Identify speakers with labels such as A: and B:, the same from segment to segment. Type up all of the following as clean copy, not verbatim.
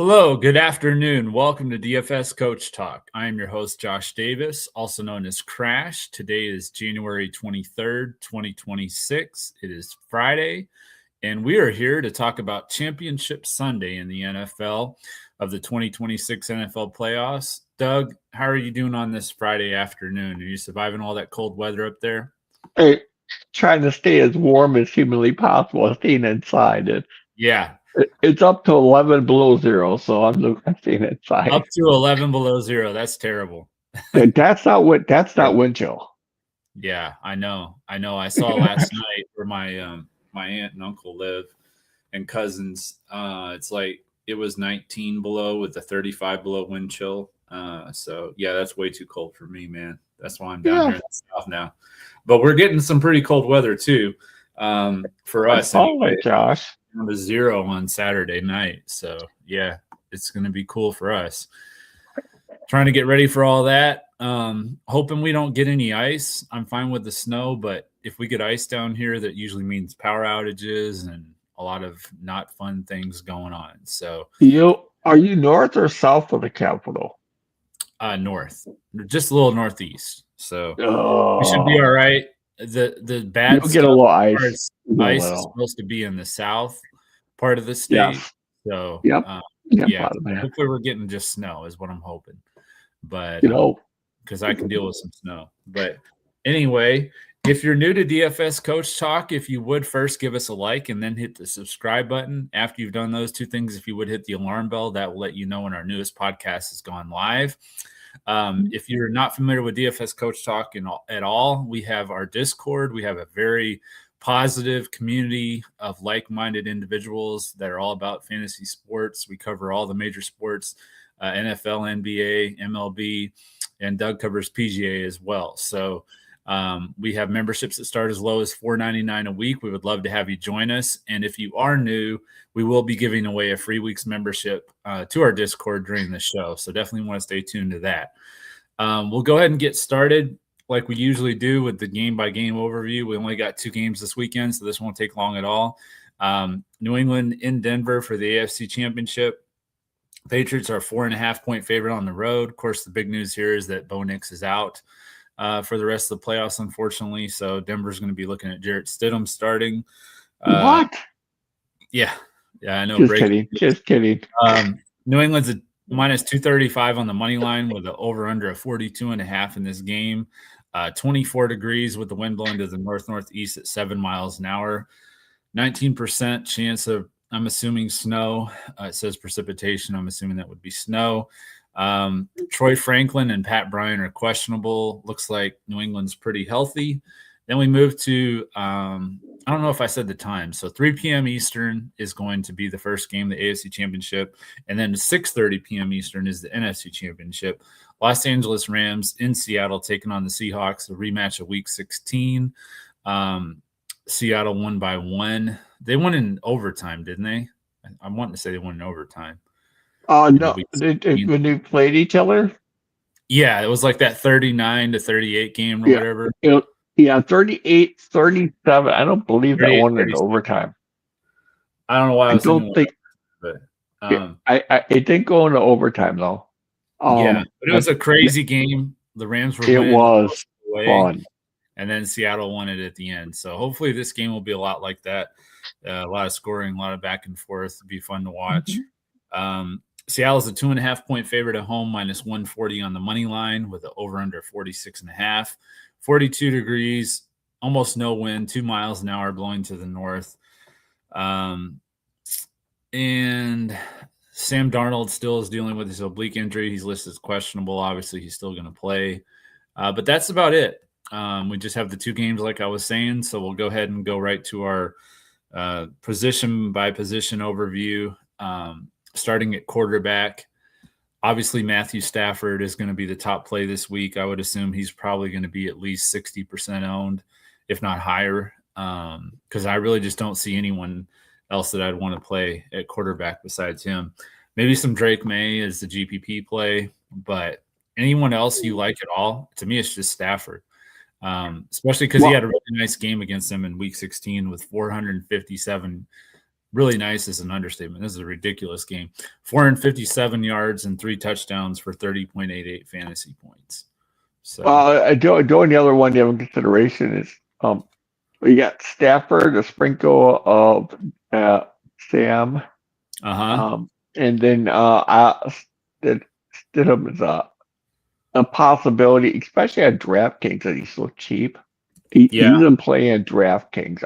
A: Hello, good afternoon. Welcome to DFS Coach Talk. I am your host, Josh Davis, also known as Crash. Today is January 23rd, 2026. It is Friday, and we are here to talk about Championship Sunday in the NFL of the 2026 NFL playoffs. Doug, how are you doing on this Friday afternoon? Are you surviving all that cold weather up there?
B: Hey, trying to stay as warm as humanly possible, staying inside.
A: Yeah,
B: It's up to 11 below zero, so I'm staying
A: up
B: inside.
A: to 11 below zero. That's terrible.
B: That's not wind chill.
A: Yeah, I know. I saw last night where my aunt and uncle live and cousins. It's like it was 19 below with a 35 below wind chill. So yeah, that's way too cold for me, man. That's why I'm down here
B: Yeah,
A: in the south now. But we're getting some pretty cold weather too. For
B: I
A: us
B: follow
A: anyway,
B: it, Josh.
A: down to zero on Saturday night. So yeah, it's gonna be cool for us. Trying to get ready for all that. Hoping we don't get any ice. I'm fine with the snow, but if we get ice down here, that usually means power outages and a lot of not fun things going on. So
B: Are you north or south of the capital?
A: north, just a little northeast. So we should be
B: Oh,
A: all right. The bad
B: you'll get a
A: stuff
B: little
A: as far
B: ice.
A: as
B: You'll get a
A: ice is
B: little.
A: supposed to be in the south part of the state.
B: Yes.
A: So
B: Yep. Yep.
A: yeah,
B: Bottom man.
A: hopefully we're getting just snow is what I'm hoping. But
B: You know,
A: because I can deal with some snow. But anyway, if you're new to DFS Coach Talk, if you would first give us a like and then hit the subscribe button. After you've done those two things, if you would hit the alarm bell, that will let you know when our newest podcast has gone live. If you're not familiar with DFS Coach Talk at all, we have our Discord. We have a very positive community of like-minded individuals that are all about fantasy sports. We cover all the major sports, NFL, NBA, MLB, and Doug covers PGA as well. So we have memberships that start as low as $4.99 a week. We would love to have you join us. And if you are new, we will be giving away a free week's membership to our Discord during the show. So definitely want to stay tuned to that. We'll go ahead and get started like we usually do with the game-by-game overview. We only got 2 games this weekend, so this won't take long at all. New England in Denver for the AFC Championship. Patriots are 4.5-point favorite on the road. Of course, the big news here is that Bo Nix is out for the rest of the playoffs, unfortunately. So Denver's going to be looking at Jarrett Stidham starting.
B: what?
A: Yeah, I know.
B: Just kidding. Just kidding.
A: New England's a minus 235 on the money line with an over-under of 42.5 in this game. 24 degrees with the wind blowing to the north-northeast at 7 miles an hour. 19% chance of, I'm assuming, snow. It says precipitation. I'm assuming that would be snow. Troy Franklin and Pat Bryant are questionable. Looks like New England's pretty healthy. Then we move to, I don't know if I said the time. So 3 p.m. Eastern is going to be the first game, the AFC Championship. And then 6:30 p.m. Eastern is the NFC Championship. Los Angeles Rams in Seattle taking on the Seahawks, a rematch of Week 16. Seattle won by 1. They won in overtime, didn't they? I'm wanting to say they won in overtime.
B: No. When they played each other?
A: Yeah, it was like that 39-38 game or whatever.
B: 38-37. I don't believe that one in
A: 38-36.
B: overtime.
A: I don't know why I was
B: don't think.
A: But
B: It didn't go into overtime though.
A: Yeah, but it was a crazy game. The Rams were.
B: It was fun,
A: and then Seattle won it at the end. So hopefully this game will be a lot like that. A lot of scoring, a lot of back and forth. It'll be fun to watch. Mm-hmm. Seattle's a 2.5-point favorite at home, minus 140 on the money line with an over-under 46.5. 42 degrees, almost no wind, 2 miles an hour blowing to the north. And Sam Darnold still is dealing with his oblique injury. He's listed as questionable. Obviously, he's still going to play. But that's about it. We just have the 2 games like I was saying, so we'll go ahead and go right to our position-by-position overview. Starting at quarterback, obviously Matthew Stafford is going to be the top play this week. I would assume he's probably going to be at least 60% owned, if not higher, because I really just don't see anyone else that I'd want to play at quarterback besides him. Maybe some Drake May as the GPP play, but anyone else you like at all? To me, it's just Stafford, especially because he had a really nice game against them in Week 16 with 457 really nice is an understatement. This is a ridiculous game. 457 yards and 3 touchdowns for 30.88 fantasy points. So
B: the only other one you have in consideration is we got Stafford, a sprinkle of Sam, and then Stidham is a possibility, especially on DraftKings that he's so cheap. He's in play on DraftKings.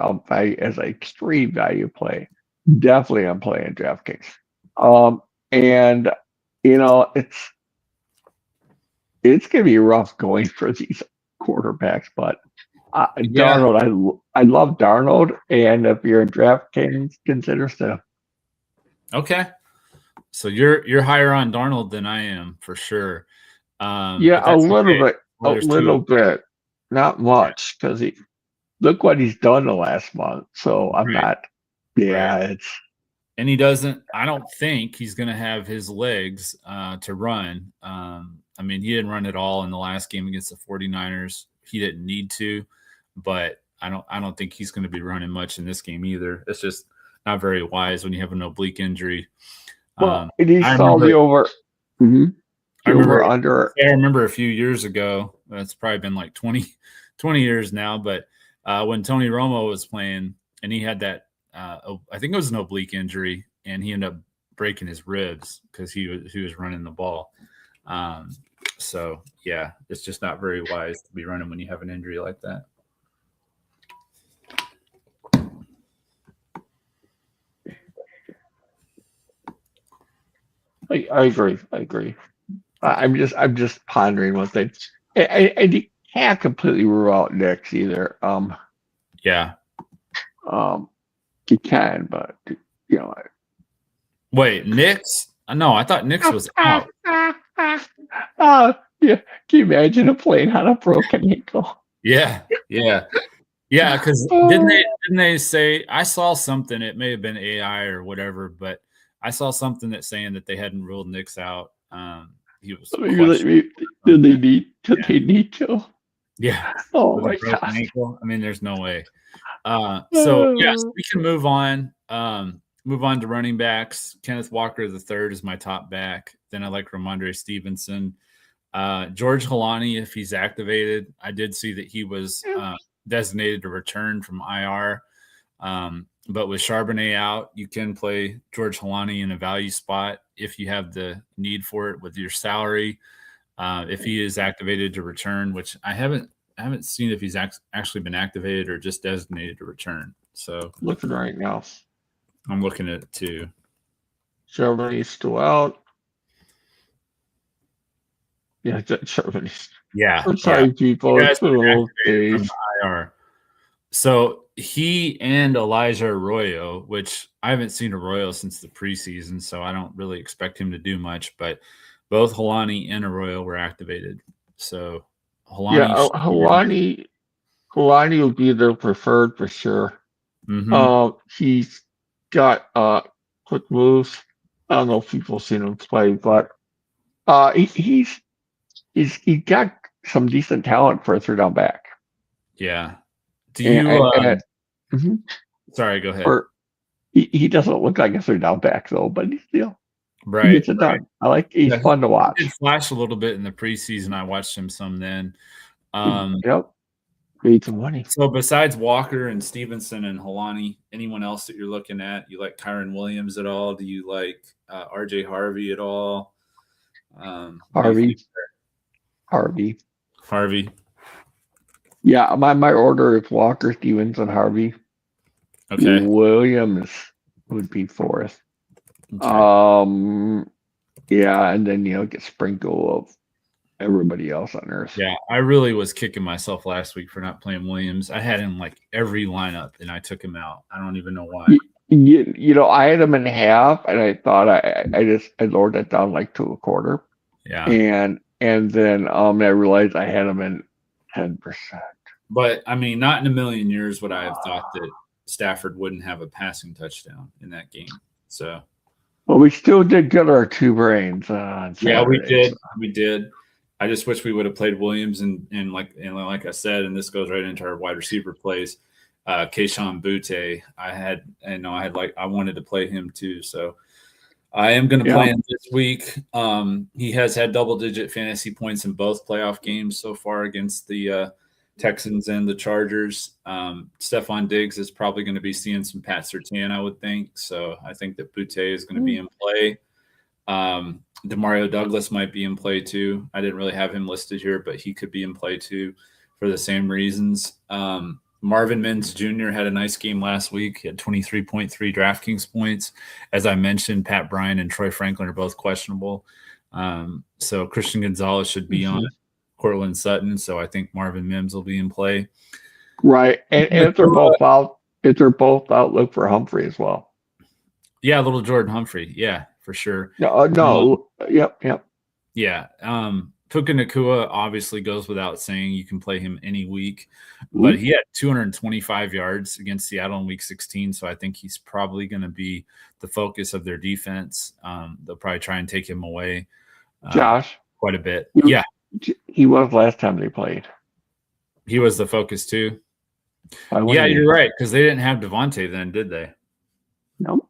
B: As an extreme value play. Definitely I'm playing DraftKings. And it's gonna be rough going for these quarterbacks, but Darnold, I love Darnold, and if you're in DraftKings, consider Stidham.
A: Okay, so you're higher on Darnold than I am for sure.
B: A little bit, not much, because look what he's done the last month. So I'm not. Yeah, it's.
A: And he doesn't. I don't think he's going to have his legs to run. I mean, he didn't run at all in the last game against the 49ers. He didn't need to, but I don't think he's going to be running much in this game either. It's just not very wise when you have an oblique injury.
B: Well, he saw the over.
A: I remember a few years ago. It's probably been like 20 years now, but when Tony Romo was playing and he had that, I think it was an oblique injury, and he ended up breaking his ribs because he was running the ball. So yeah, it's just not very wise to be running when you have an injury like that.
B: I agree. I'm just pondering one thing. And you can't completely rule out Knicks either. You can, but
A: Wait, Knicks? No, I thought Knicks was out.
B: Yeah. Can you imagine a plane on a broken ankle?
A: Yeah. Because didn't they say? I saw something. It may have been AI or whatever, but I saw something that saying that they hadn't ruled Knicks out. He was.
B: Did they need to?
A: Yeah.
B: Oh my gosh.
A: I mean, there's no way. So yes, we can move on. Move on to running backs. Kenneth Walker III is my top back. Then I like Ramondre Stevenson. George Holani, if he's activated. I did see that he was designated to return from IR. But with Charbonnet out, you can play George Holani in a value spot if you have the need for it with your salary. If he is activated to return, which I haven't seen if he's actually been activated or just designated to return. So
B: looking right now.
A: I'm looking at it too.
B: Charbonnet's still out. Yeah, Charbonnet's.
A: Yeah.
B: I'm sorry, people. It's been a little days.
A: IR. So he and Elijah Arroyo, which I haven't seen Arroyo since the preseason, so I don't really expect him to do much, but both Holani and Arroyo were activated. So Holani
B: will be their preferred for sure. He's got quick moves. I don't know if people have seen him play, but he's got some decent talent for a third down back.
A: Yeah. Do you? Sorry, go ahead.
B: He doesn't look like a third down back though, but he's still
A: right.
B: He gets it done. I like. He's fun to watch.
A: He did flash a little bit in the preseason. I watched him some then.
B: Yep. Made some money.
A: So besides Walker and Stevenson and Holani, anyone else that you're looking at? You like Kyron Williams at all? Do you like RJ Harvey at all?
B: Harvey. Yeah, my order is Walker, Stevenson, Harvey.
A: Okay.
B: Williams would be fourth. Okay. Yeah, and then get sprinkle of everybody else on earth.
A: Yeah, I really was kicking myself last week for not playing Williams. I had him like every lineup, and I took him out. I don't even know why.
B: I had him in half, and I thought I lowered that down like to a quarter.
A: Yeah,
B: and then I realized I had him in 10%.
A: But I mean, not in a million years would I have thought that Stafford wouldn't have a passing touchdown in that game. So,
B: well, we still did get our two brains on Saturday.
A: Yeah, we did. I just wish we would have played Williams and like I said, and this goes right into our wide receiver plays. Keishon Butte. I wanted to play him too. So I am going to play him this week. He has had double-digit fantasy points in both playoff games so far against the Texans and the Chargers. Stephon Diggs is probably going to be seeing some Pat Surtain, I would think. So I think that Butte is going to be in play. Demario Douglas might be in play too. I didn't really have him listed here, but he could be in play too for the same reasons. Marvin Mims Jr. had a nice game last week. He had 23.3 DraftKings points. As I mentioned, Pat Bryant and Troy Franklin are both questionable. So Christian Gonzalez should be on Cortland Sutton. So I think Marvin Mims will be in play.
B: Right. And if they're both out, look for Humphrey as well.
A: Yeah, little Jordan Humphrey. Yeah, for sure.
B: Yep.
A: Yeah. Puka Nacua obviously goes without saying. You can play him any week, but he had 225 yards against Seattle in Week 16, so I think he's probably going to be the focus of their defense. They'll probably try and take him away,
B: Josh,
A: quite a bit.
B: He was last time they played.
A: He was the focus too. You're right, because they didn't have Devontae then, did they?
B: No.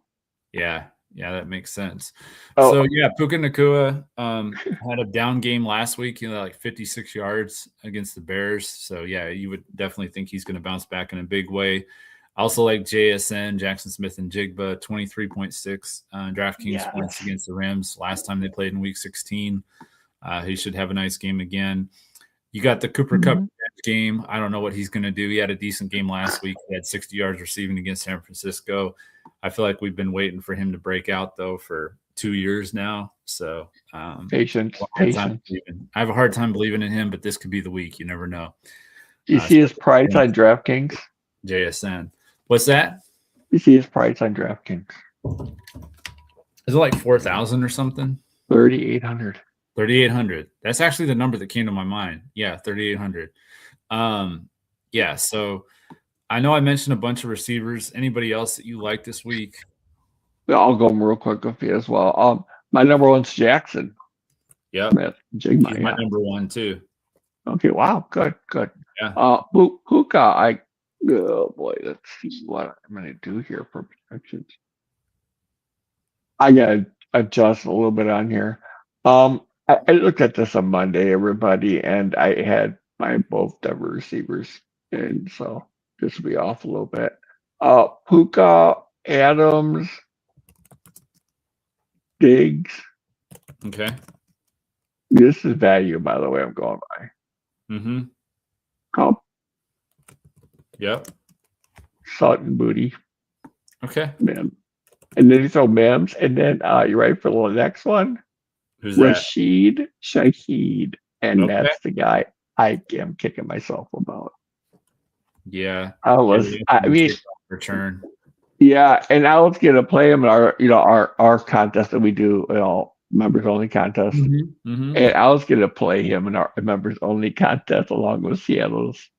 A: Yeah, that makes sense. So, Puka Nacua had a down game last week, like 56 yards against the Bears. So, you would definitely think he's going to bounce back in a big way. I also like JSN, Jackson Smith and Jigba, 23.6 DraftKings points against the Rams last time they played in Week 16. He should have a nice game again. You got the Cooper Kupp game. I don't know what he's going to do. He had a decent game last week. He had 60 yards receiving against San Francisco. I feel like we've been waiting for him to break out, though, for 2 years now. So
B: patience.
A: I have a hard time believing in him, but this could be the week. You never know.
B: You see his price on DraftKings?
A: JSN. What's that?
B: You see his price on DraftKings?
A: Is it like 4,000 or something?
B: 3,800.
A: 3,800. That's actually the number that came to my mind. Yeah, 3,800. So I know I mentioned a bunch of receivers. Anybody else that you like this week?
B: I'll go real quick with you as well. My number one's Jackson.
A: Yeah.
B: He's
A: my number one too.
B: Okay, wow. Good.
A: Yeah.
B: Puka, oh boy, let's see what I'm gonna do here for projections. I gotta adjust a little bit on here. I looked at this on Monday, everybody, and I had my both Denver receivers, and so this will be off a little bit. Puka, Adams, Diggs.
A: Okay.
B: This is value, by the way, I'm going by.
A: Mm-hmm.
B: Cup.
A: Yep.
B: Sutton, Booty.
A: Okay.
B: Man. And then you throw Mims, and then you ready for the next one?
A: Who's that?
B: Rashid Shaheed. And that's the guy I am kicking myself about.
A: Yeah.
B: Return. Yeah, and I was gonna play him in our contest that we do, members only contest.
A: Mm-hmm.
B: And I was gonna play him in our members only contest along with Seattle's.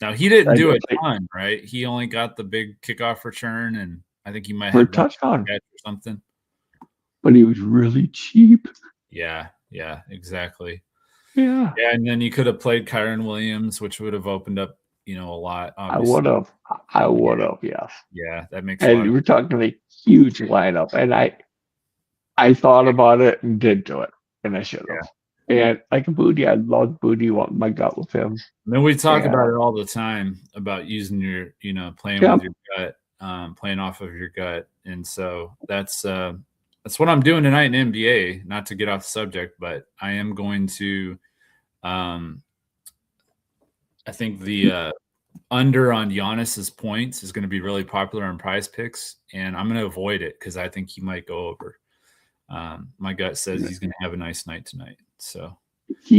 A: Now he didn't do a ton, right? He only got the big kickoff return, and I think he might have
B: a touchdown
A: or something.
B: But he was really cheap.
A: Yeah, exactly.
B: Yeah,
A: and then you could have played Kyron Williams, which would have opened up, a lot.
B: Obviously. I would have. Yes.
A: Yeah, that makes.
B: And we're talking a huge lineup, and I thought about it and did do it, and I should have. And like Booty, I love Booty. Want my gut with him.
A: I mean, we talk about it all the time about using your, playing with your gut, playing off of your gut, and so that's what I'm doing tonight in NBA. Not to get off the subject, but I am going to. I think the under on Giannis's points is going to be really popular on Prizepicks, and I'm going to avoid it because I think he might go over. My gut says he's going to have a nice night tonight. So,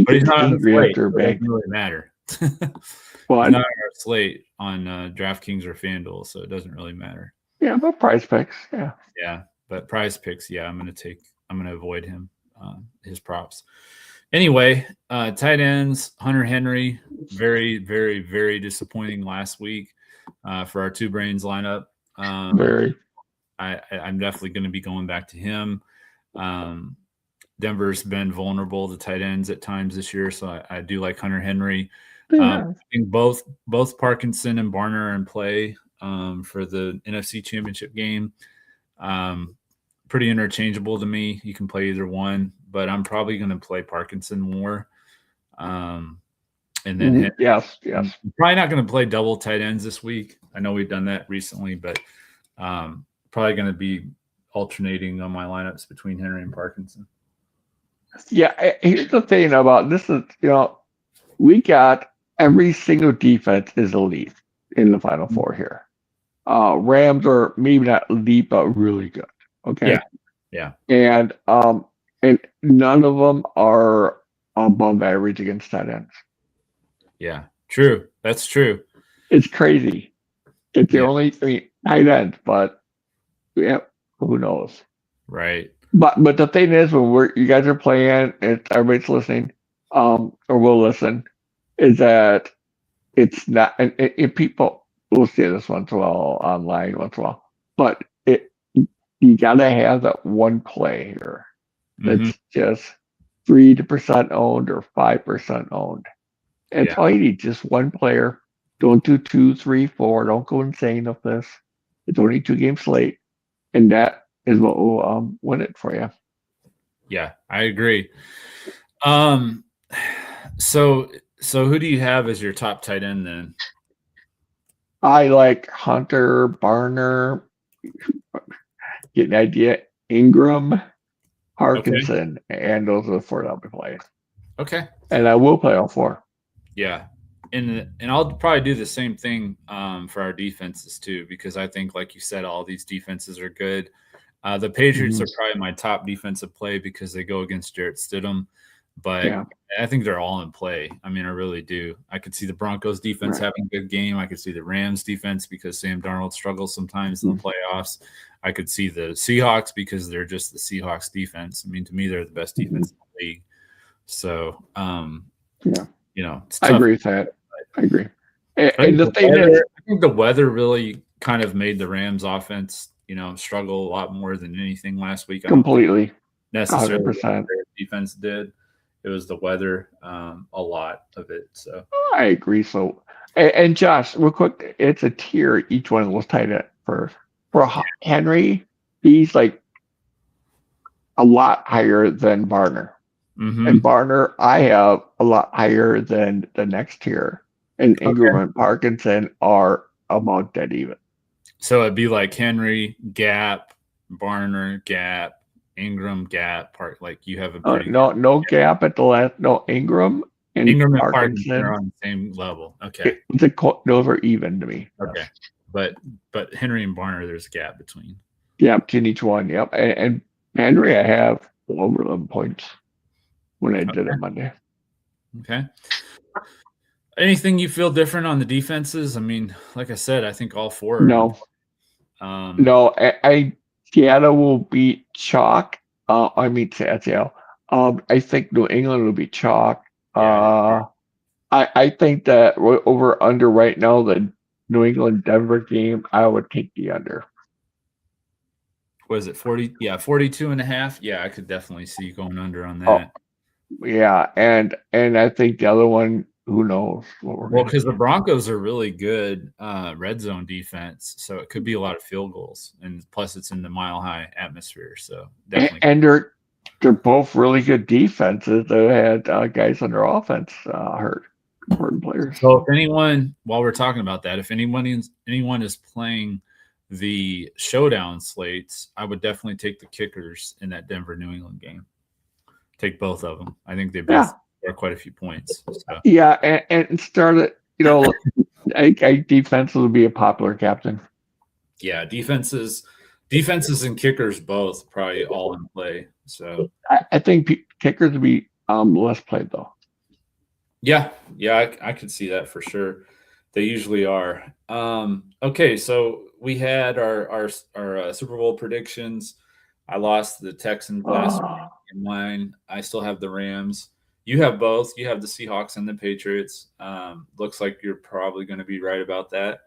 A: but he's not on the slate. It doesn't really matter.
B: Well,
A: he's not on our slate on DraftKings or Fanduel, so it doesn't really matter.
B: Yeah, but Prizepicks,
A: yeah, but Prizepicks, I'm going to avoid him, his props. Anyway, tight ends, Hunter Henry, very, very, very disappointing last week for our Two Brains lineup.
B: Very.
A: I'm definitely going to be going back to him. Denver's been vulnerable to tight ends at times this year, so I do like Hunter Henry. I think both Parkinson and Barner are in play for the NFC Championship game. Pretty interchangeable to me. You can play either one, but I'm probably going to play Parkinson more. And then
B: yes.
A: I'm probably not going to play double tight ends this week. I know we've done that recently, but probably going to be alternating on my lineups between Henry and Parkinson.
B: Yeah, here's the thing about this is, we got every single defense is elite in the Final Four here. Rams are maybe not elite, but really good. Okay.
A: Yeah.
B: And none of them are above average against tight ends.
A: Yeah, true. That's true.
B: It's crazy. It's the only tight ends, but who knows?
A: Right.
B: But the thing is, when you guys are playing, and everybody's listening, or will listen, is that it's not, and people will say this once in a while online once in a while, but you gotta have that one play here that's just 3% owned or 5% owned. And it's all you need, just one player. Don't do 2, 3, 4. Don't go insane with this. It's only 2 games late, and that is what will win it for you.
A: Yeah, I agree. So who do you have as your top tight end then?
B: I like Hunter, Barner, get an idea, Ingram, Parkinson, and those are the 4 that I'll be playing.
A: Okay.
B: And I will play all 4.
A: Yeah. And I'll probably do the same thing for our defenses too, because I think, like you said, all these defenses are good. The Patriots are probably my top defensive play because they go against Jarrett Stidham, but I think they're all in play. I mean, I really do. I could see the Broncos defense having a good game. I could see the Rams defense because Sam Darnold struggles sometimes in the playoffs. I could see the Seahawks because they're just the Seahawks defense. I mean, to me, they're the best defense in the league. So, it's tough.
B: I agree with that. I agree. And the thing is,
A: I think the weather really kind of made the Rams offense, struggle a lot more than anything last week.
B: Completely.
A: Necessarily, 100%. Defense did. It was the weather, a lot of it. So
B: I agree. So, and Josh, real quick, it's a tier. Each one of those tight end for Henry. He's like a lot higher than Barner. And Barner, I have a lot higher than the next tier. And Ingram and Parkinson are about dead even.
A: So it'd be like Henry, gap, Barner, gap, Ingram, gap, like you have a pretty
B: no gap at the last. No, Ingram and Parkinson
A: are on the same level. Okay.
B: Those are even to me.
A: Okay. But Henry and Barner, there's a gap between.
B: Yeah, between each one. Yep. And Henry, I have over 11 points when I did it Monday.
A: Okay. Anything you feel different on the defenses? I mean, like I said, I think all 4
B: are no, Seattle will beat chalk. Seattle. I think New England will be chalk. I think that over under right now, the New England Denver game, I would take the under.
A: Was it 40? Yeah, 42.5. Yeah, I could definitely see going under on that.
B: Yeah, and I think the other one, who knows what we're
A: well, because the Broncos are really good red zone defense, so it could be a lot of field goals, and plus it's in the Mile High atmosphere, so definitely.
B: And they're both really good defenses. They had guys on their offense hurt, important players.
A: So if anyone, while we're talking about that, if anyone is playing the showdown slates, I would definitely take the kickers in that Denver New England game. Take both of them. I think they both score quite a few points. So.
B: Yeah, and start it. I think defense will be a popular captain.
A: Yeah, defenses and kickers both probably all in play. So
B: I think kickers will be less played though.
A: Yeah, I could see that for sure. They usually are. Okay, so we had our Super Bowl predictions. I lost the Texans last week in mine. I still have the Rams. You have both. You have the Seahawks and the Patriots. Looks like you're probably going to be right about that.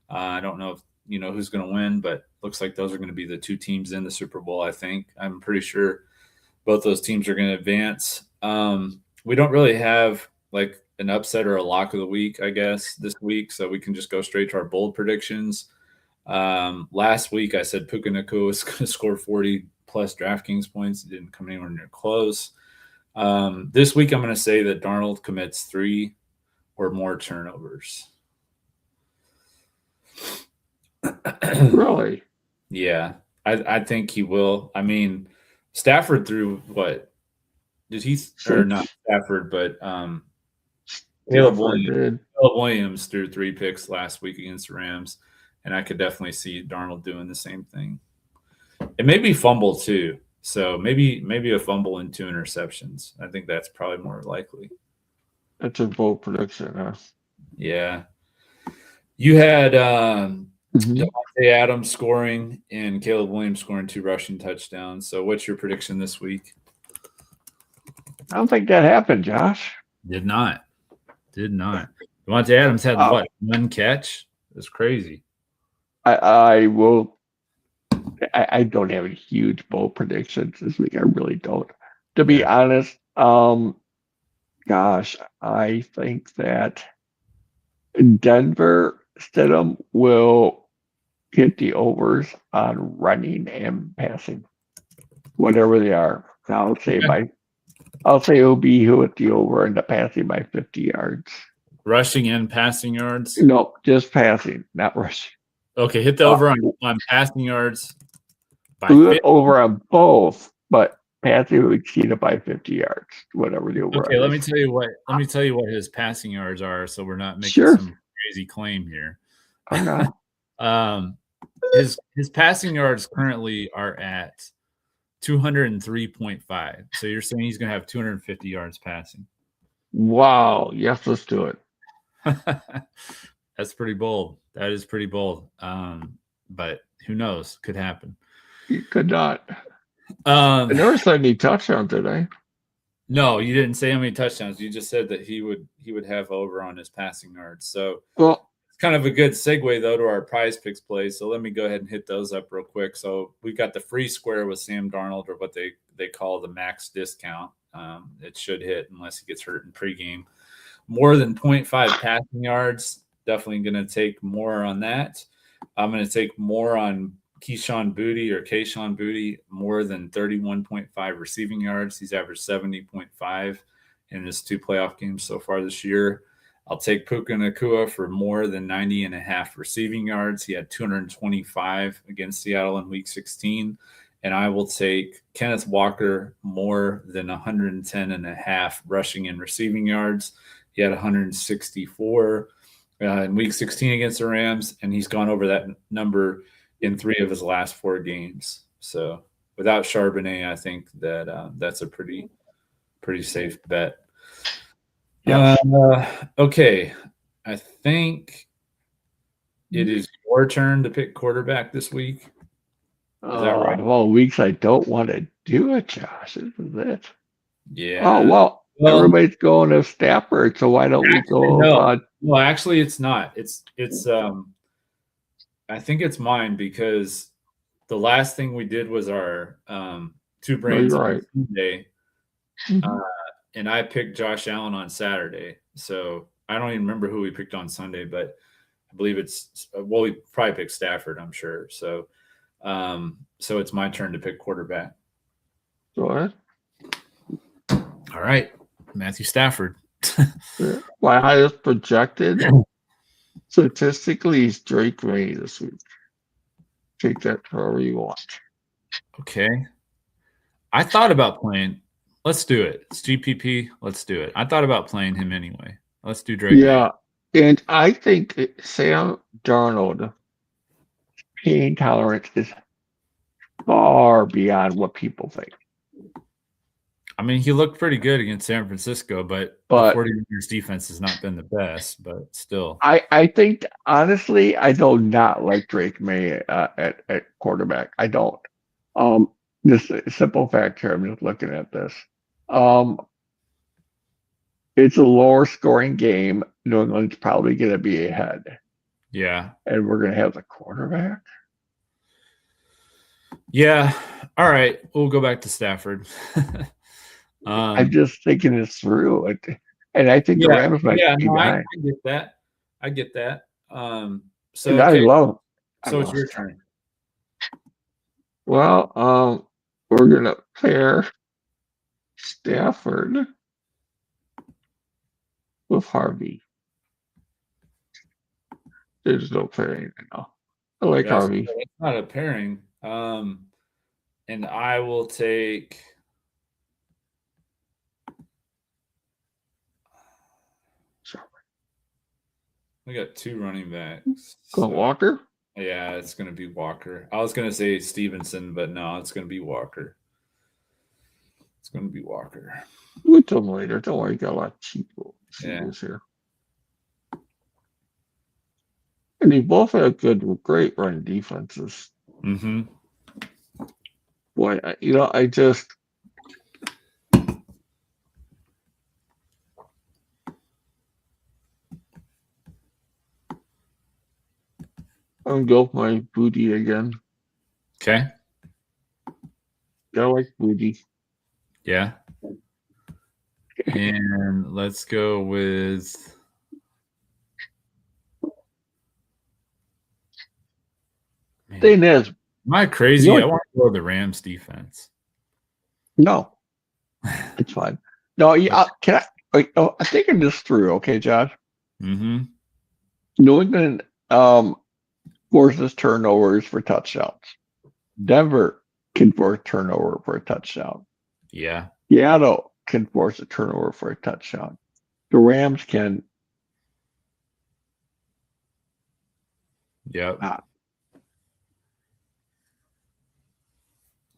A: I don't know if you know who's going to win, but looks like those are going to be the 2 teams in the Super Bowl, I think. I'm pretty sure both those teams are going to advance. We don't really have like an upset or a lock of the week, I guess, this week. So we can just go straight to our bold predictions. Last week I said Puka Nacua was going to score 40 plus DraftKings points. It didn't come anywhere near close. This week I'm going to say that Darnold commits 3 or more turnovers.
B: Really?
A: Yeah, I think he will. I mean, Stafford threw what? Did he or not Stafford, but Caleb Williams threw 3 picks last week against the Rams, and I could definitely see Darnold doing the same thing. It may be fumble too, so maybe a fumble and 2 interceptions. I think that's probably more likely.
B: That's a bold prediction, huh?
A: Yeah. You had Davante Adams scoring and Caleb Williams scoring 2 rushing touchdowns. So what's your prediction this week?
B: I don't think that happened, Josh.
A: Did not. Davante Adams had what? 1 catch? That's crazy.
B: I will. I don't have any huge bold predictions this week. I really don't. To be honest, gosh, I think that Denver Stidham will hit the overs on running and passing, whatever they are. I'll say it'll be who hit the over and the passing by 50 yards.
A: Rushing and passing yards?
B: No, just passing, not rushing.
A: Okay, hit the over on passing yards.
B: Over on both, but passing would exceed it by 50 yards, whatever the over.
A: Okay, let me tell you what his passing yards are, so we're not making some crazy claim here.
B: I'm not.
A: His passing yards currently are at 203.5. So you're saying he's going to have 250 yards passing?
B: Wow! Yes, let's do it.
A: That's pretty bold. That is pretty bold. But who knows? Could happen.
B: You could not. I never said any touchdowns today.
A: No, you didn't say how many touchdowns. You just said that he would have over on his passing yards. So it's kind of a good segue though to our Prizepicks plays. So let me go ahead and hit those up real quick. So we've got the free square with Sam Darnold, or what they call the max discount. It should hit unless he gets hurt in pregame. More than 0.5 passing yards. Definitely going to take more on that. I'm going to take more on Kayshon Boutte, more than 31.5 receiving yards. He's averaged 70.5 in his 2 playoff games so far this year. I'll take Puka Nacua for more than 90.5 receiving yards. He had 225 against Seattle in Week 16. And I will take Kenneth Walker more than 110.5 rushing and receiving yards. He had 164 in Week 16 against the Rams, and he's gone over that number in 3 of his last 4 games. So without Charbonnet, I think that that's a pretty safe bet.
B: Yeah.
A: Okay. I think it is your turn to pick quarterback this week. Is that right?
B: Well, weeks I don't want to do it, Josh. This is it.
A: Yeah.
B: Oh, well, everybody's going to Stafford, so why don't we go?
A: No, actually, it's not. It's I think it's mine, because the last thing we did was our 2 brains on Sunday, and I picked Josh Allen on Saturday. So I don't even remember who we picked on Sunday, but I believe we probably picked Stafford, I'm sure. So so it's my turn to pick quarterback.
B: Go ahead.
A: All right, Matthew Stafford.
B: My highest projected statistically is Drake May this week. Take that however you want.
A: Okay. I thought about playing. Let's do it. It's GPP. Let's do it. I thought about playing him anyway. Let's do Drake.
B: Yeah, and I think Sam Darnold pain tolerance is far beyond what people think.
A: I mean, he looked pretty good against San Francisco, but the 49ers defense has not been the best, but still.
B: I think, honestly, I do not like Drake May at quarterback. I don't. Just a simple fact here, I'm just looking at this. It's a lower scoring game. New England's probably going to be ahead.
A: Yeah.
B: And we're going to have the quarterback?
A: Yeah. All right. We'll go back to Stafford.
B: I'm just thinking this through. And I think the Rams might be
A: no, I
B: behind.
A: get that. I get that. So
B: And
A: okay,
B: I
A: so it's
B: love
A: your
B: Stafford.
A: turn.
B: Well, we're gonna pair Stafford with Harvey. There's no pairing now. I like Harvey.
A: It's not a pairing. And I will take. We got 2 running backs.
B: Go Walker?
A: Yeah, it's going to be Walker. I was going to say Stevenson, but no, it's going to be Walker. It's going to be Walker.
B: We'll tell them later. Don't worry, got a lot of cheap receivers here. And they both have great run defenses.
A: Mm-hmm.
B: Boy, I just. I'm going to go with my booty again.
A: Okay.
B: I like booty.
A: Yeah. And let's go with.
B: Thing is,
A: am I crazy? I want to go with the Rams defense.
B: No, it's fine. No, can I? I'm thinking this through. Okay, Josh.
A: Mm-hmm.
B: New England forces turnovers for touchdowns. Denver can force turnover for a touchdown.
A: Yeah.
B: Seattle can force a turnover for a touchdown. The Rams can.
A: Yep.
B: Not.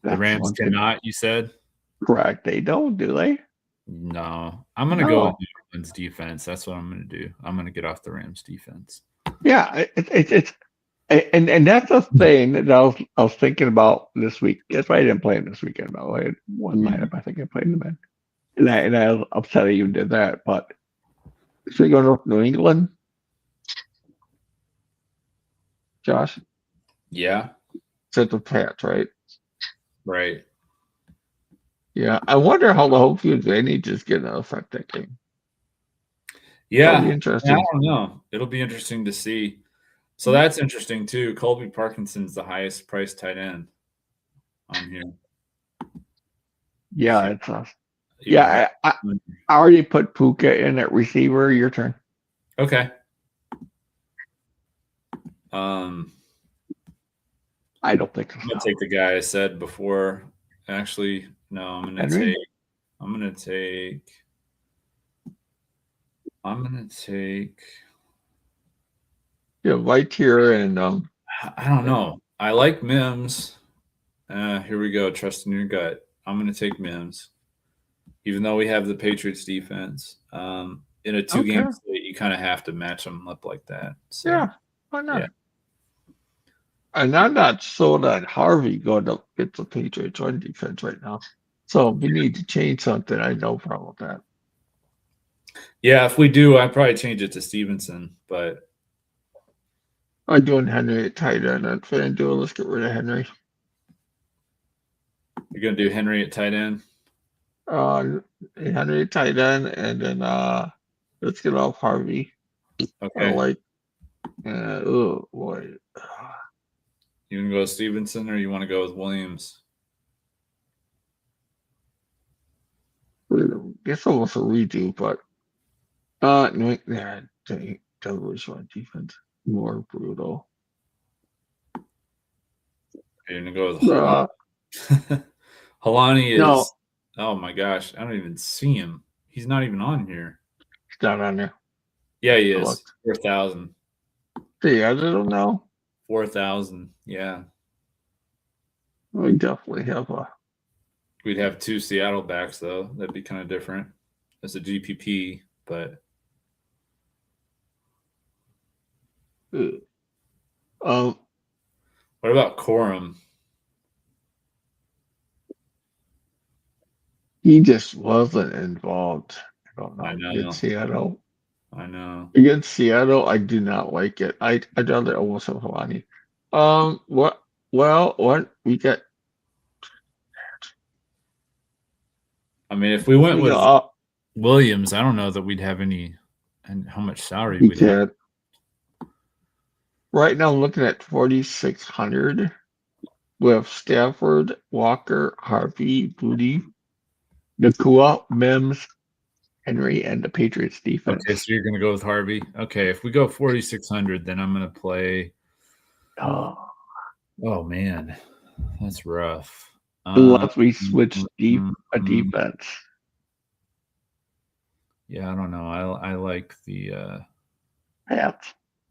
A: The Rams cannot, you said?
B: Correct. They don't, do they?
A: No. I'm going to go with New England's defense. That's what I'm going to do. I'm going to get off the Rams defense.
B: Yeah, it's and that's a thing that I was thinking about this week. That's why I didn't play it this weekend. By the way, one lineup I think I played in the bed, and I was upset I even did that. But so you going to New England, Josh?
A: Yeah.
B: It's the Pats, right?
A: Right.
B: Yeah, I wonder how the home field advantage is going to affect that game.
A: Yeah,
B: that'll be interesting.
A: I don't know. It'll be interesting to see. So that's interesting too. Colby Parkinson's the highest priced tight end on here.
B: Yeah, it's us. Yeah, I already put Puka in at receiver. Your turn.
A: Okay.
B: I don't think so.
A: I'm gonna take the guy I said before. Actually, no, I'm gonna take.
B: Yeah, right here and
A: I don't know. I like Mims. Here we go. Trust in your gut. I'm gonna take Mims, even though we have the Patriots defense. In a 2-game slate, you kind of have to match them up like that. So,
B: yeah, why not?
A: Yeah.
B: And I'm not sold on Harvey going up against the Patriots on defense right now. So if we need to change something, I have no problem with that.
A: Yeah, if we do, I'd probably change it to Stevenson, but
B: I'm doing Henry at tight end on Fanduel. Let's get rid of Henry.
A: You're gonna do Henry at tight end?
B: Henry at tight end, and then let's get off Harvey.
A: Okay.
B: I like oh boy.
A: You want to go with Stevenson or you want to go with Williams?
B: It's almost a redo, but Devils on defense more brutal.
A: You're gonna go with Halani. Halani is
B: no.
A: Oh my gosh, I don't even see him. He's not even on here.
B: He's not on there.
A: Yeah, he is. 4,000.
B: See, I don't know.
A: 4,000. Yeah.
B: We definitely have
A: We'd have 2 Seattle backs though. That'd be kind of different as a GPP, but what about Corum?
B: He just wasn't involved. I don't know.
A: I know.
B: Against Seattle.
A: I know.
B: Against Seattle, I do not like it. I'd rather almost have Halani. What we got?
A: I mean, if we went with Williams, I don't know that we'd have any, and how much salary
B: He
A: we'd have.
B: did. Right now, I'm looking at 4,600 with Stafford, Walker, Harvey, Booty, Nakua, Mims, Henry, and the Patriots defense.
A: Okay, so you're going to go with Harvey. Okay, if we go 4,600, then I'm going to play. Oh man, that's rough.
B: Unless we switch a defense.
A: Yeah, I don't know. I like the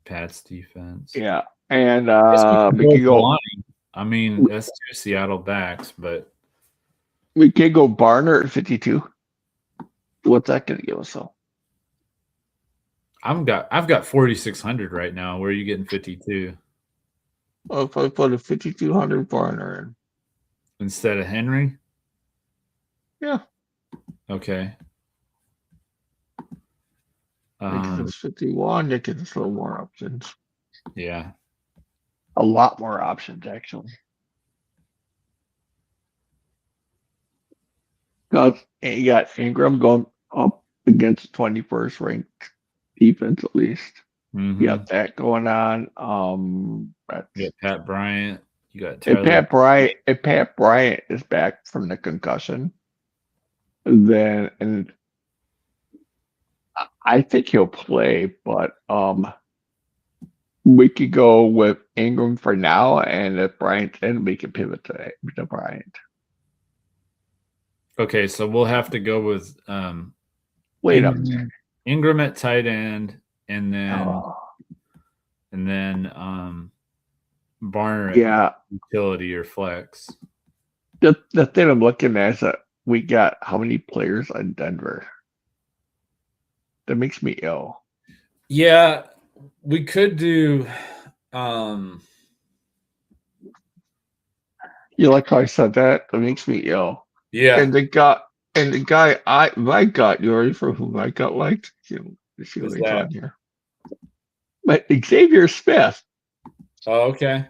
A: Pats defense.
B: Yeah, and
A: we could go. I mean, that's 2 Seattle backs, but
B: we could go Barner at 52. What's that going to give us though?
A: I've got 4,600 right now. Where are you getting 52?
B: Oh, if I put a 5,200 Barner in
A: instead of Henry?
B: Yeah.
A: Okay.
B: Because it's 51, it gives us a little more options.
A: Yeah.
B: A lot more options, actually. Because you got Ingram going up against 21st ranked defense at least.
A: Mm-hmm.
B: You got that going on.
A: You got Pat Bryant. You got
B: Tyler. If Pat Bryant is back from the concussion, then and I think he'll play, but we could go with Ingram for now, and if Bryant's in, we can pivot to Bryant.
A: Okay, so we'll have to go with Ingram at tight end, and then Barner at utility or flex.
B: The thing I'm looking at is that we got how many players on Denver? That makes me ill.
A: Yeah, we could do.
B: You like how I said that? That makes me ill.
A: Yeah.
B: And the guy my gut, you ready for who my gut liked? Let's see what he's on here. But Xavier Smith.
A: Oh, okay.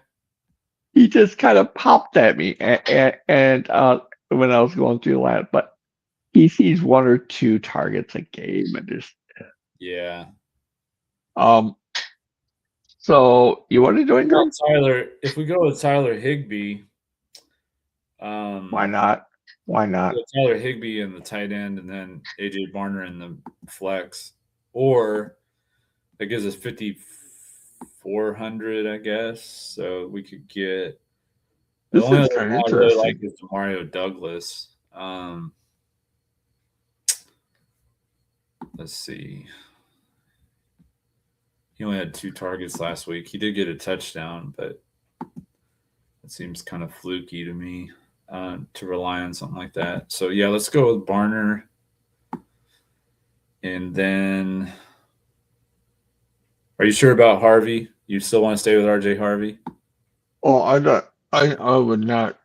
B: He just kind of popped at me, and when I was going through that, but he sees 1 or 2 targets a game, and just
A: yeah.
B: So you want to join
A: Tyler? If we go with Tyler Higbee,
B: why not? Why not?
A: Tyler Higbee in the tight end, and then AJ Barner in the flex, or that gives us 5,400, I guess. So we could get. The only other one I really like is Mario Douglas. Let's see. He only had 2 targets last week. He did get a touchdown, but it seems kind of fluky to me to rely on something like that. So, yeah, let's go with Barner. And then are you sure about Harvey? You still want to stay with RJ Harvey?
B: Oh, I would not.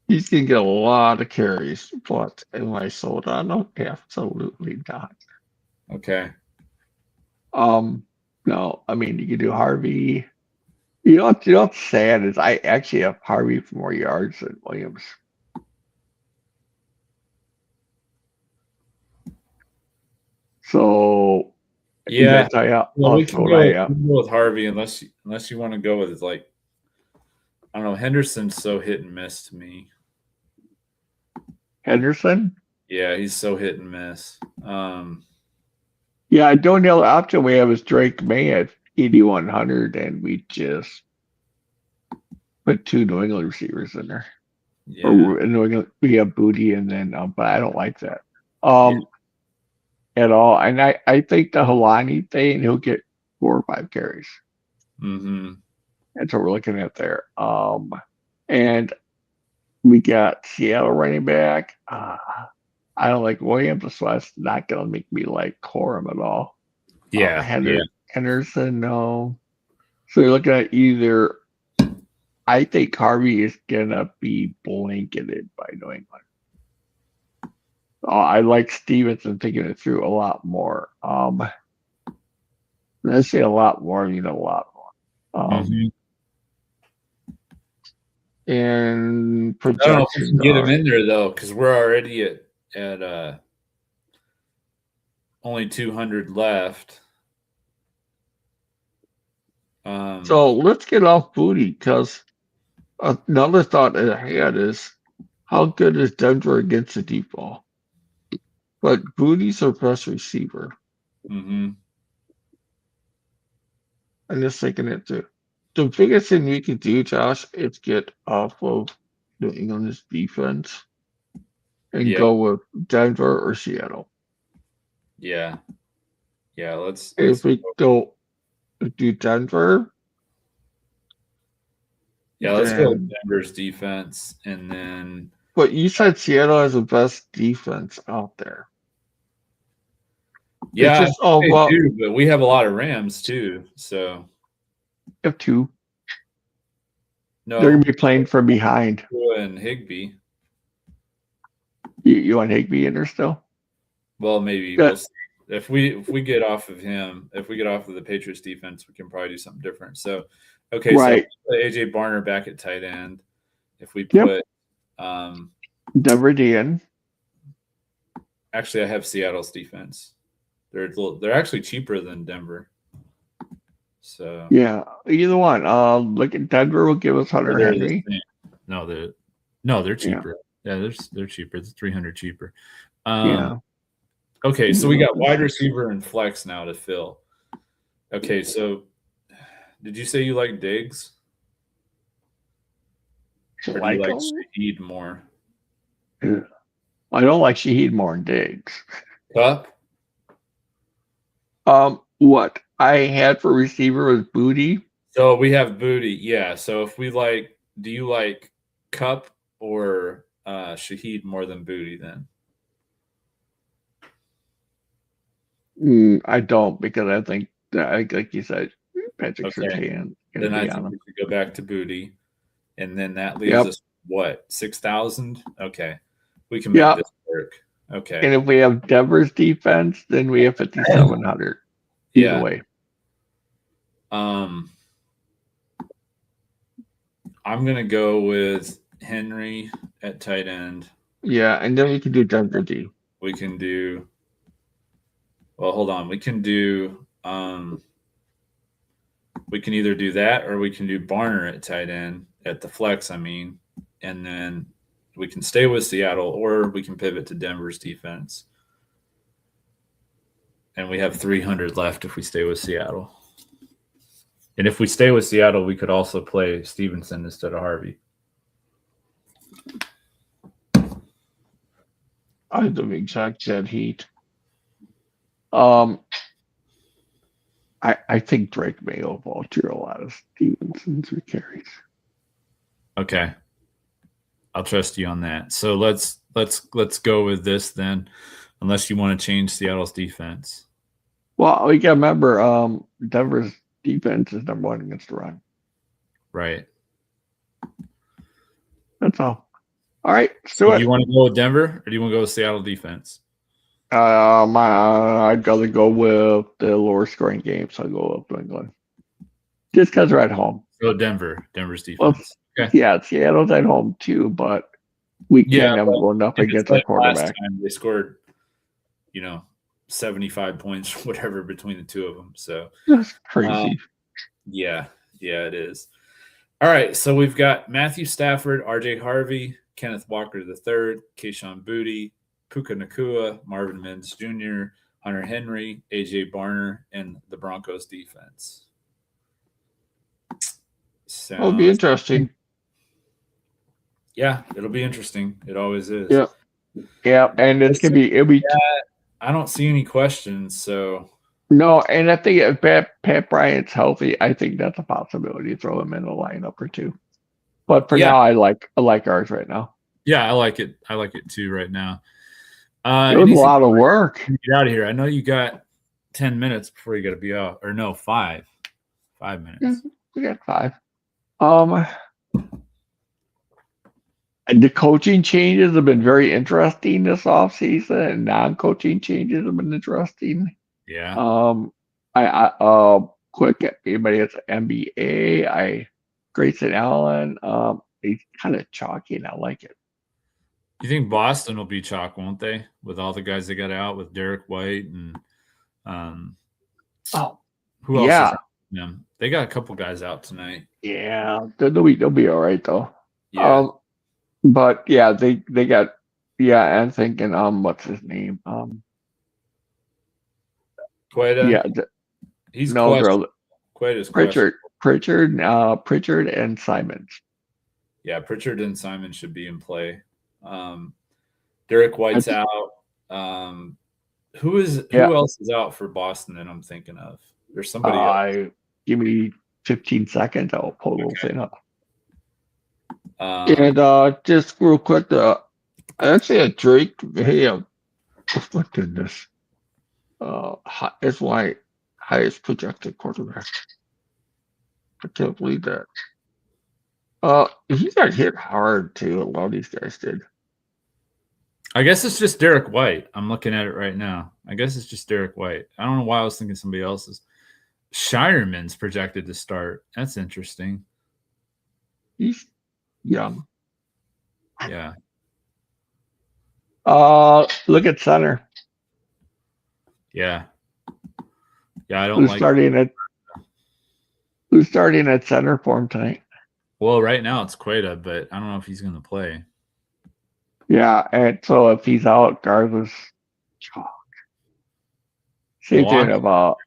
B: He's going to get a lot of carries, but am I sold on him? Absolutely not.
A: Okay.
B: No, I mean, you could do Harvey. You know what's sad is I actually have Harvey for more yards than Williams. So
A: yeah, we can go
B: with
A: with Harvey unless you want to go with I don't know. Henderson's so hit and miss to me.
B: Henderson?
A: Yeah, he's so hit and miss.
B: Yeah, the only other option we have is Drake May at 8,100, and we just put 2 New England receivers in there. Yeah. Or in New England, we have Booty, and then but I don't like that at all. And I think the Helani thing, he'll get 4 or 5 carries.
A: Mm-hmm.
B: That's what we're looking at there. And we got Seattle running back. I don't like Williams, so that's not going to make me like Corum at all.
A: Yeah.
B: Henderson, no. So you're looking at either. I think Harvey is going to be blanketed by New England. I like Stevenson thinking it through a lot more. Let's say a lot more, a lot more. And
A: I don't know if we can get him in there though, because we're already at only 200 left.
B: So let's get off Booty because another thought that I had is how good is Denver against the deep ball? But Booty's our best receiver.
A: Mm-hmm.
B: I'm just thinking it too. The biggest thing we can do, Josh, is get off of New England's defense and
A: Yeah.
B: go with Denver or Seattle.
A: Yeah. Yeah. Let's
B: If we don't do Denver,
A: let's go with
B: then.
A: Denver's defense, and then.
B: But you said Seattle has the best defense out there. It's
A: Yeah,
B: just all
A: they
B: about
A: do, but we have a lot of Rams too. So
B: if two. They're
A: no,
B: gonna be playing from behind.
A: and Higbee.
B: You want Higby in there still?
A: Well, maybe
B: Yeah.
A: we'll see. If we get off of him, if we get off of the Patriots defense, we can probably do something different. So, okay,
B: Right.
A: so put AJ Barner back at tight end. If we
B: Yep.
A: put,
B: Denver DN.
A: actually, I have Seattle's defense. They're actually cheaper than Denver. So
B: Yeah, either one. Look at Denver will give us Hunter
A: they're the
B: Henry.
A: same. No, they're cheaper. Yeah, they're cheaper. It's 300 cheaper.
B: Yeah.
A: Okay, so we got wide receiver and flex now to fill. Okay, so did you say you like Diggs? Or do you like Shaheed more?
B: I don't like Shaheed more than Diggs.
A: Cup?
B: What I had for receiver was Booty.
A: So we have Booty, yeah. So if we do you like Cup or Shaheed more than Booty then?
B: I don't because I think that, like you said, Patrick Surtain.
A: Then I think we should go back to Booty, and then that leaves us what 6,000. Okay, we can make this work. Okay,
B: and if we have Denver's defense, then we have 5,700. Either way.
A: I'm gonna go with Henry at tight end.
B: Yeah, and then we can do Denver D.
A: We can do. Well, hold on. We can do. We can either do that or we can do Barner at tight end at the flex. I mean, and then we can stay with Seattle or we can pivot to Denver's defense. And we have 300 left if we stay with Seattle. And if we stay with Seattle, we could also play Stevenson instead of Harvey.
B: I have the exact said Heat. I think Drake may have volunteer a lot of Stevenson's carries.
A: Okay. I'll trust you on that. So let's go with this then, unless you want to change Seattle's defense.
B: Well, we got to remember Denver's defense is number one against the run.
A: Right.
B: That's all. All right.
A: So do you want to go with Denver or do you want to go with Seattle defense?
B: I'd rather go with the lower scoring game, so I'll go with New England. Just because they're at home.
A: So Denver's defense.
B: Well, yeah, Seattle's at home too, but we can't have going up against our quarterback.
A: Last time they scored, 75 points, whatever, between the two of them. So
B: that's crazy.
A: Yeah, it is. All right, so we've got Matthew Stafford, RJ Harvey, Kenneth Walker III, Keyshawn Booty, Puka Nacua, Marvin Mims Jr., Hunter Henry, AJ Barner, and the Broncos defense. So
B: it'll be interesting.
A: Yeah, it'll be interesting. It always is.
B: Yeah, and it'll be.
A: I don't see any questions, so.
B: No, and I think if Pat Bryant's healthy, I think that's a possibility to throw him in a lineup or two. But for now, I like ours right now.
A: Yeah, I like it. I like it too right now.
B: It was a lot of work.
A: Get out of here. I know you got 10 minutes before you got to be out. Or no, 5. 5 minutes.
B: Yeah, we got 5. And the coaching changes have been very interesting this offseason, and non-coaching changes have been interesting.
A: Yeah.
B: Quick, anybody that's NBA, Grayson Allen, he's kind of chalky, and I like it.
A: You think Boston will be chalk, won't they? With all the guys they got out with Derek White and Who else is out? Yeah, they got a couple guys out tonight.
B: Yeah, they'll be all right though.
A: Yeah.
B: But yeah, they got I'm thinking what's his name?
A: Queta.
B: Yeah,
A: He's questionable. Queta's questionable.
B: Pritchard and Simons.
A: Yeah, Pritchard and Simon should be in play. Derek White's out. Who else is out for Boston that I'm thinking of? There's somebody else.
B: Give me 15 seconds. I'll pull those thing up.
A: And
B: just real quick, actually a Drake. Hey, what did this? It's my highest projected quarterback. I can't believe that. He got hit hard too. A lot of these guys did.
A: I guess it's just Derek White. I'm looking at it right now. I guess it's just Derek White. I don't know why I was thinking somebody else's. Shireman's projected to start. That's interesting.
B: He's young.
A: Yeah.
B: Look at center.
A: Yeah. Yeah, I don't like
B: who's starting at center for him tonight.
A: Well, right now it's Queta, but I don't know if he's going to play.
B: Yeah, and so if he's out, guard was chalk. Same thing about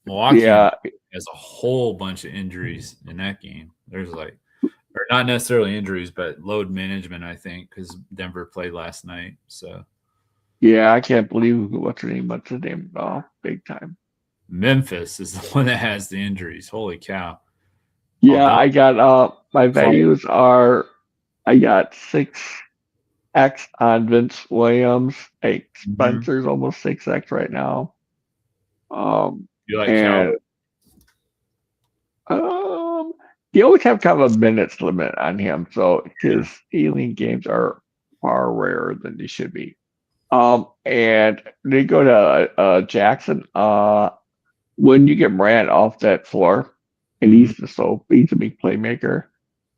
A: Milwaukee has a whole bunch of injuries in that game. There's or not necessarily injuries, but load management, I think, because Denver played last night. So
B: yeah, I can't believe what's the name? Oh, big time.
A: Memphis is the one that has the injuries. Holy cow.
B: Yeah, I got my values are I got 6x on Vince Williams. Hey, Spencer's almost 6x right now.
A: You like Cal?
B: You always have kind of a minutes limit on him, so his healing games are far rarer than they should be. And they go to Jackson. When you get Morant off that floor, and he's a big playmaker,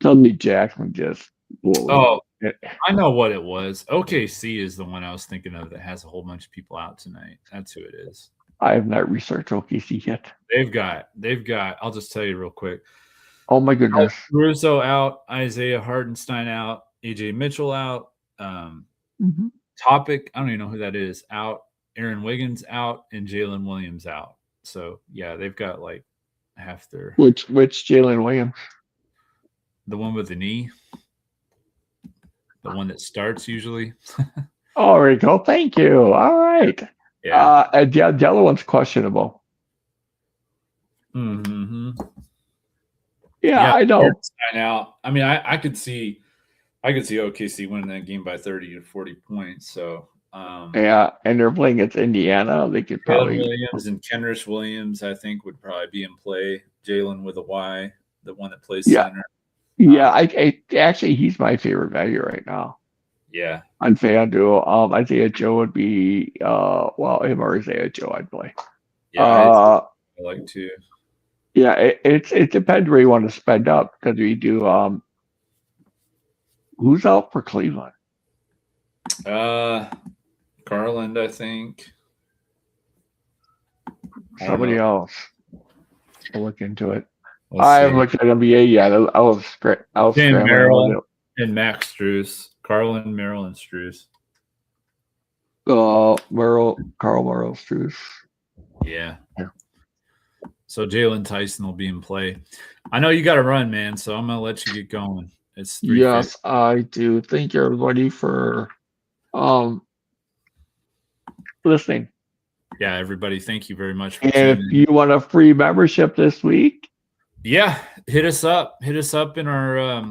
B: suddenly Jackson just
A: blew it. I know what it was. OKC is the one I was thinking of that has a whole bunch of people out tonight. That's who it is.
B: I have not researched OKC yet.
A: They've got. I'll just tell you real quick.
B: Oh my goodness!
A: Caruso out, Isaiah Hartenstein out, AJ Mitchell out, Topic. I don't even know who that is. Out, Aaron Wiggins out, and Jalen Williams out. So yeah, they've got like half their.
B: Which Jalen Williams?
A: The one with the knee. The one that starts usually.
B: Oh, there you go. Thank you. All right.
A: Yeah.
B: The other one's questionable. Yeah, I know.
A: Out. I mean, I could see OKC winning that game by 30 to 40 points. So
B: yeah, and they're playing against Indiana. They could probably
A: Williams and Kenrich Williams, I think, would probably be in play. Jalen with a Y, the one that plays center.
B: Yeah, I actually he's my favorite value right now.
A: Yeah.
B: On FanDuel. Isaiah Joe would be him or Isaiah Joe I'd play.
A: Yeah, I like to.
B: Yeah, it depends where you want to spend up because we do who's out for Cleveland?
A: Garland, I think.
B: Somebody else. I'll look into it. I haven't looked at NBA yet. I was
A: Merrill and Max Strus. Garland, Merrill, and Strus.
B: Carl Merrill, Strus.
A: Yeah. So Jalen Tyson will be in play. I know you got to run, man, so I'm going to let you get going. It's 3:50.
B: Yes, I do. Thank you, everybody, for listening.
A: Yeah, everybody, thank you very much.
B: And if you want a free membership this week,
A: yeah, hit us up. Hit us up in our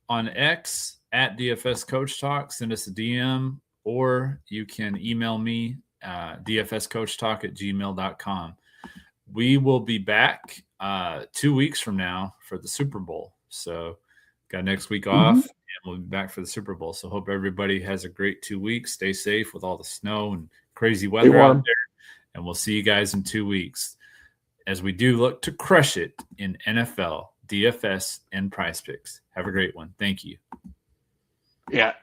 A: on X at DFS Coach Talk. Send us a DM, or you can email me dfscoachtalk@gmail.com. We will be back 2 weeks from now for the Super Bowl. So got next week off, and we'll be back for the Super Bowl. So hope everybody has a great 2 weeks. Stay safe with all the snow and crazy weather out there. And we'll see you guys in 2 weeks as we do look to crush it in NFL, DFS, and Prizepicks. Have a great one. Thank you.
B: Yeah.